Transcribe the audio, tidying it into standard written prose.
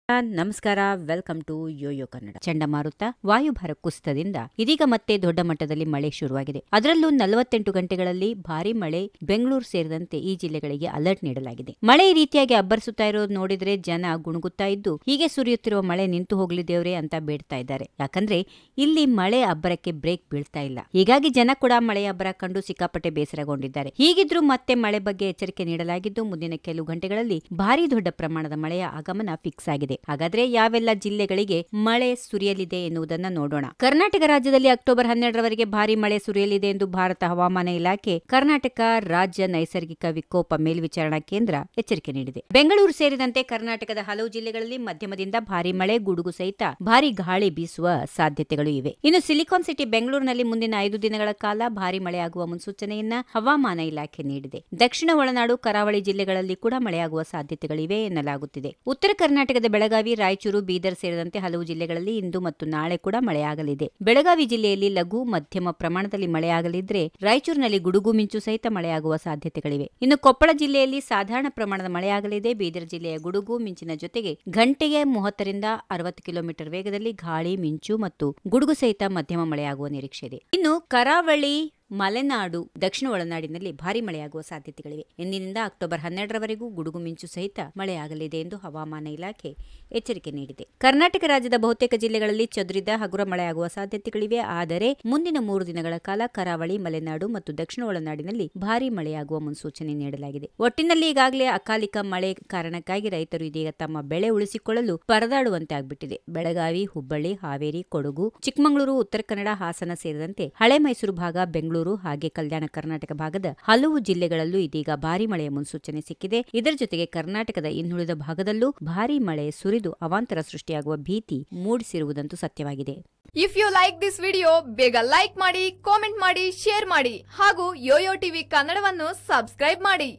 ನಮಸ್ಕಾರ, welcome to Yoyo Kannada. ಚಂಡಮಾರುತ ವಾಯುಭಾರ ಕುಸಿತದಿಂದ ಇದೀಗ ಮತ್ತೆ ದೊಡ್ಡ ಮಟ್ಟದಲ್ಲಿ ಮಳೆ ಶುರುವಾಗಿದೆ. ಅದರಲ್ಲೂ 48 ಗಂಟೆಗಳಲ್ಲಿ ಭಾರಿ ಮಳೆ ಬೆಂಗಳೂರು ಸೇರಿದಂತೆ ಈ ಜಿಲ್ಲೆಗಳಿಗೆ ಅಲರ್ಟ್ ನೀಡಲಾಗಿದೆ. ಮಳೆ ಈ ರೀತಿಯಾಗಿ ಅಬ್ಬರಿಸುತ್ತಾ ಇರೋದು ನೋಡಿದ್ರೆ ಜನ ಗುಣಗುತ್ತಾ ಇದ್ದು ಹೀಗೆ ಸುರಿಯುತ್ತಿರುವ ಮಳೆ ನಿಂತು ಹೋಗ್ಲಿ ದೇವ್ರೆ ಅಂತ ಬೇಡ್ತಾ ಇದ್ದಾರೆ. ಯಾಕಂದ್ರೆ ಇಲ್ಲಿ ಮಳೆ ಅಬ್ಬರಕ್ಕೆ ಬ್ರೇಕ್ ಬೀಳ್ತಾ ಇಲ್ಲ. ಹೀಗಾಗಿ ಜನ ಕೂಡ ಮಳೆಯ ಅಬ್ಬರ ಕಂಡು ಸಿಕ್ಕಾಪಟ್ಟೆ ಬೇಸರಗೊಂಡಿದ್ದಾರೆ. ಹೀಗಿದ್ರೂ ಮತ್ತೆ ಮಳೆ ಬಗ್ಗೆ ಎಚ್ಚರಿಕೆ ನೀಡಲಾಗಿದ್ದು ಮುಂದಿನ ಕೆಲವು ಗಂಟೆಗಳಲ್ಲಿ ಭಾರಿ ದೊಡ್ಡ ಪ್ರಮಾಣದ ಮಳೆಯ ಆಗಮನ ಫಿಕ್ಸ್ ಆಗಿದೆ. ಹಾಗಾದ್ರೆ ಯಾವೆಲ್ಲ ಜಿಲ್ಲೆಗಳಿಗೆ ಮಳೆ ಸುರಿಯಲಿದೆ ಎನ್ನುವುದನ್ನ ನೋಡೋಣ. ಕರ್ನಾಟಕ ರಾಜ್ಯದಲ್ಲಿ ಅಕ್ಟೋಬರ್ 12ರವರೆಗೆ ಭಾರಿ ಮಳೆ ಸುರಿಯಲಿದೆ ಎಂದು ಭಾರತ ಹವಾಮಾನ ಇಲಾಖೆ ಕರ್ನಾಟಕ ರಾಜ್ಯ ನೈಸರ್ಗಿಕ ವಿಕೋಪ ಮೇಲ್ವಿಚಾರಣಾ ಕೇಂದ್ರ ಎಚ್ಚರಿಕೆ ನೀಡಿದೆ. ಬೆಂಗಳೂರು ಸೇರಿದಂತೆ ಕರ್ನಾಟಕದ ಹಲವು ಜಿಲ್ಲೆಗಳಲ್ಲಿ ಮಧ್ಯಮದಿಂದ ಭಾರಿ ಮಳೆ, ಗುಡುಗು ಸಹಿತ ಭಾರಿ ಗಾಳಿ ಬೀಸುವ ಸಾಧ್ಯತೆಗಳು ಇವೆ. ಇನ್ನು ಸಿಲಿಕಾನ್ ಸಿಟಿ ಬೆಂಗಳೂರಿನಲ್ಲಿ ಮುಂದಿನ 5 ದಿನಗಳ ಕಾಲ ಭಾರಿ ಮಳೆಯಾಗುವ ಮುನ್ಸೂಚನೆಯನ್ನ ಹವಾಮಾನ ಇಲಾಖೆ ನೀಡಿದೆ. ದಕ್ಷಿಣ ಒಳನಾಡು, ಕರಾವಳಿ ಜಿಲ್ಲೆಗಳಲ್ಲಿ ಕೂಡ ಮಳೆಯಾಗುವ ಸಾಧ್ಯತೆಗಳಿವೆ ಎನ್ನಲಾಗುತ್ತಿದೆ. ಉತ್ತರ ಕರ್ನಾಟಕದ ಬೆಳಗಾವಿ, ರಾಯಚೂರು, ಬೀದರ್ ಸೇರಿದಂತೆ ಹಲವು ಜಿಲ್ಲೆಗಳಲ್ಲಿ ಇಂದು ಮತ್ತು ನಾಳೆ ಕೂಡ ಮಳೆಯಾಗಲಿದೆ. ಬೆಳಗಾವಿ ಜಿಲ್ಲೆಯಲ್ಲಿ ಲಘು ಮಧ್ಯಮ ಪ್ರಮಾಣದಲ್ಲಿ ಮಳೆಯಾಗಲಿದ್ರೆ ರಾಯಚೂರಿನಲ್ಲಿ ಗುಡುಗು ಮಿಂಚು ಸಹಿತ ಮಳೆಯಾಗುವ ಸಾಧ್ಯತೆಗಳಿವೆ. ಇನ್ನು ಕೊಪ್ಪಳ ಜಿಲ್ಲೆಯಲ್ಲಿ ಸಾಧಾರಣ ಪ್ರಮಾಣದ ಮಳೆಯಾಗಲಿದೆ. ಬೀದರ್ ಜಿಲ್ಲೆಯ ಗುಡುಗು ಮಿಂಚಿನ ಜೊತೆಗೆ ಗಂಟೆಗೆ 30ರಿಂದ 60 ಕಿಲೋಮೀಟರ್ ವೇಗದಲ್ಲಿ ಗಾಳಿ, ಮಿಂಚು ಮತ್ತು ಗುಡುಗು ಸಹಿತ ಮಧ್ಯಮ ಮಳೆಯಾಗುವ ನಿರೀಕ್ಷೆ ಇದೆ. ಇನ್ನು ಕರಾವಳಿ, ಮಲೆನಾಡು, ದಕ್ಷಿಣ ಒಳನಾಡಿನಲ್ಲಿ ಭಾರಿ ಮಳೆಯಾಗುವ ಸಾಧ್ಯತೆಗಳಿವೆ. ಇಂದಿನಿಂದ ಅಕ್ಟೋಬರ್ 12ರವರೆಗೂ ಗುಡುಗು ಮಿಂಚು ಸಹಿತ ಮಳೆಯಾಗಲಿದೆ ಎಂದು ಹವಾಮಾನ ಇಲಾಖೆ ಎಚ್ಚರಿಕೆ ನೀಡಿದೆ. ಕರ್ನಾಟಕ ರಾಜ್ಯದ ಬಹುತೇಕ ಜಿಲ್ಲೆಗಳಲ್ಲಿ ಚದುರಿದ ಹಗುರ ಮಳೆಯಾಗುವ ಸಾಧ್ಯತೆಗಳಿವೆ. ಆದರೆ ಮುಂದಿನ 3 ದಿನಗಳ ಕಾಲ ಕರಾವಳಿ, ಮಲೆನಾಡು ಮತ್ತು ದಕ್ಷಿಣ ಒಳನಾಡಿನಲ್ಲಿ ಭಾರಿ ಮಳೆಯಾಗುವ ಮುನ್ಸೂಚನೆ ನೀಡಲಾಗಿದೆ. ಒಟ್ಟಿನಲ್ಲಿ ಈಗಾಗಲೇ ಅಕಾಲಿಕ ಮಳೆ ಕಾರಣಕ್ಕಾಗಿ ರೈತರು ಇದೀಗ ತಮ್ಮ ಬೆಳೆ ಉಳಿಸಿಕೊಳ್ಳಲು ಪರದಾಡುವಂತೆ ಆಗ್ಬಿಟ್ಟಿದೆ. ಬೆಳಗಾವಿ, ಹುಬ್ಬಳ್ಳಿ, ಹಾವೇರಿ, ಕೊಡಗು, ಚಿಕ್ಕಮಗಳೂರು, ಉತ್ತರ ಕನ್ನಡ, ಹಾಸನ ಸೇರಿದಂತೆ ಹಳೆ ಮೈಸೂರು ಭಾಗ, ಬೆಂಗಳೂರು ಹಾಗೆ ಕಲ್ಯಾಣ ಕರ್ನಾಟಕ ಭಾಗದ ಹಲವು ಜಿಲ್ಲೆಗಳಲ್ಲೂ ಇದೀಗ ಭಾರಿ ಮಳೆಯ ಮುನ್ಸೂಚನೆ ಸಿಕ್ಕಿದೆ. ಇದರ ಜೊತೆಗೆ ಕರ್ನಾಟಕದ ಇನ್ನುಳಿದ ಭಾಗದಲ್ಲೂ ಭಾರಿ ಮಳೆ ಸುರಿದು ಅವಾಂತರ ಸೃಷ್ಟಿಯಾಗುವ ಭೀತಿ ಮೂಡಿಸಿರುವುದಂತೂ ಸತ್ಯವಾಗಿದೆ. If you like this video, ಬೇಗ ಲೈಕ್ ಮಾಡಿ, ಕಾಮೆಂಟ್ ಮಾಡಿ, ಶೇರ್ ಮಾಡಿ ಹಾಗೂ ಯೋಯೋ ಟಿವಿ ಕನ್ನಡವನ್ನು ಸಬ್ಸ್ಕ್ರೈಬ್ ಮಾಡಿ.